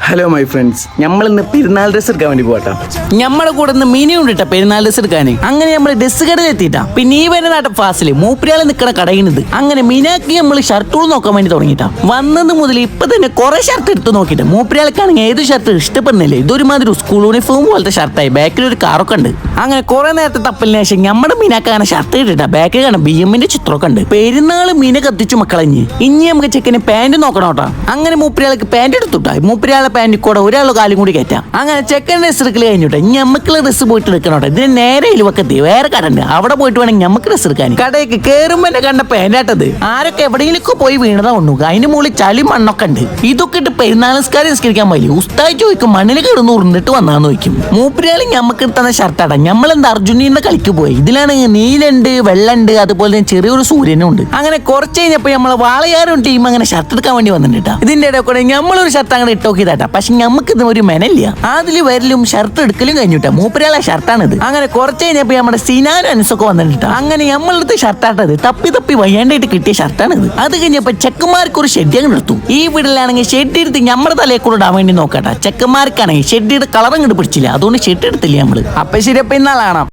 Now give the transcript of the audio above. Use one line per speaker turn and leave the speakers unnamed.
Hello my friends, നമ്മളിന്ന് പെരുന്നാൾ dress എടുക്കാൻ വേണ്ടി പോട്ടാ.
നമ്മളെ കൂടെ മിനി ഉണ്ടിട്ട പെരുന്നാൾ ഡ്രസ് എടുക്കാൻ. അങ്ങനെ നമ്മൾ ഡ്രസ് കടയിൽ എത്തിയിട്ടാ. പിന്നെ ഈ വരുന്ന ഫാസില് മൂപ്പരിയാള് നിൽക്കണ കടയിണത്. അങ്ങനെ മിനാക്ക് നമ്മൾ ഷർട്ടുകൾ നോക്കാൻ വേണ്ടി തുടങ്ങിട്ടാ. വന്നത് മുതൽ ഇപ്പൊ തന്നെ കുറെ ഷർട്ട് എടുത്ത് നോക്കിട്ട് മൂപ്പരിയാൾക്കാണെങ്കിൽ ഏത് ഷർട്ട് ഇഷ്ടപ്പെടുന്നില്ലേ. ഇതൊരുമാതിരി സ്കൂൾ യൂണിഫോം പോലത്തെ ഷർട്ടായി. ബാക്കിൽ ഒരു കാറൊക്കെ ഉണ്ട്. അങ്ങനെ കുറെ നേരത്തെ തപ്പലിന് ശേഷം നമ്മുടെ മീനാക്ക് അങ്ങനെ ഷർട്ട് ഇട്ടിട്ടാ. ബാക്കിൽ കാണാൻ BM-ന്റെ ചിത്രമൊക്കെ ഉണ്ട്. പെരുന്നാൾ മീനെ കത്തിച്ചു മക്കളഞ്ഞ്. ഇനി നമുക്ക് ചെക്കന് പാന്റ് നോക്കണോട്ടാ. അങ്ങനെ മൂപ്പരിയാൾക്ക് പാന്റ് എടുത്തുട്ടാ. മൂപ്പരിയാളെ പാന്റ് കൂടെ ഒരാൾ കാലും കൂടി കയറ്റാം. അങ്ങനെ ചെക്കൻ ഡ്രസ് എടുക്കൽ കഴിഞ്ഞോട്ടെ. ഞമ്മക്കുള്ള ഡ്രസ് പോയിട്ട് എടുക്കണോട്ടെ. ഇതിന് നേരെ ഇലുവക്കത്തി വേറെ കട ഉണ്ട്. അവിടെ പോയിട്ട് വേണമെങ്കിൽ നമുക്ക് ഡ്രസ് എടുക്കാൻ. കടയ്ക്ക് കയറുമ്പോ എന്നെ കണ്ട പാന്റാട്ടത്. ആരൊക്കെ എവിടെയെങ്കിലും പോയി വീണതാ ഉണ്ണു. അതിന് മുകളിൽ ചളി മണ്ണൊക്കെ ഉണ്ട്. ഇതൊക്കെ ഇട്ട് പെരുന്നാൾ നിസ്കരിക്കാൻ പോയി. ഉസ്താദ് ചോദിക്കും മണ്ണിൽ കിടന്ന് ഉരുണ്ടിട്ട് വന്നാന്ന് ചോദിക്കും. മൂപ്പരിയാളി ഞമ്മക്ക് എടുത്തുന്ന ഷർട്ടാടാ. നമ്മളെന്താ അർജുനീന്റെ കളിക്ക് പോയി. ഇതിലാണ് നീലുണ്ട്, വെള്ളുണ്ട്, അതുപോലെ തന്നെ ചെറിയൊരു സൂര്യനും ഉണ്ട്. അങ്ങനെ കുറച്ച് കഴിഞ്ഞപ്പോ നമ്മളെ വാളയാരും ടീം അങ്ങനെ ഷർട്ട് എടുക്കാൻ വേണ്ടി വന്നിട്ടാ. ഇതിന്റെ ഇടയിൽ കൂടെ നമ്മളൊരു ഷർട്ട് അങ്ങനെ ഇട്ടോക്കിയതാട്ടാ. പക്ഷെ നമുക്ക് ഇത് ഒരു മെനല്ല. അതിൽ വരലും ഷർട്ട് എടുക്കലും കഴിഞ്ഞിട്ടാ. മൂപ്പരിയാളെ ഷർട്ടാണിത്. അങ്ങനെ കുറച്ച് കഴിഞ്ഞപ്പോ നമ്മുടെ സിനാനും അനുസൊക്കെ വന്നിട്ടാ. അങ്ങനെ നമ്മളെടുത്ത് ഷർട്ടാട്ടത് തപ്പി വയ്യാണ്ടായിട്ട് കിട്ടിയ ഷർട്ടാണിത്. അത് കഴിഞ്ഞപ്പോ ചെക്കന്മാർക്ക് ഒരു ഷെഡ് അങ്ങ് എടുത്തു. ഈ വീട്ടിലാണെങ്കിൽ ഷെഡ് എടുത്ത് നമ്മുടെ തലയെ കൂടെ ഇടാൻ വേണ്ടി നോക്കട്ടെ. ചെക്കന്മാർക്കാണെങ്കിൽ ഷെഡിയുടെ കളർ അങ്ങോട്ട് പിടിച്ചില്ല. അതുകൊണ്ട് ഷെഡ് എടുത്തില്ല നമ്മള്. അപ്പൊ ശരി, അപ്പൊ ഇന്നാളാണ്.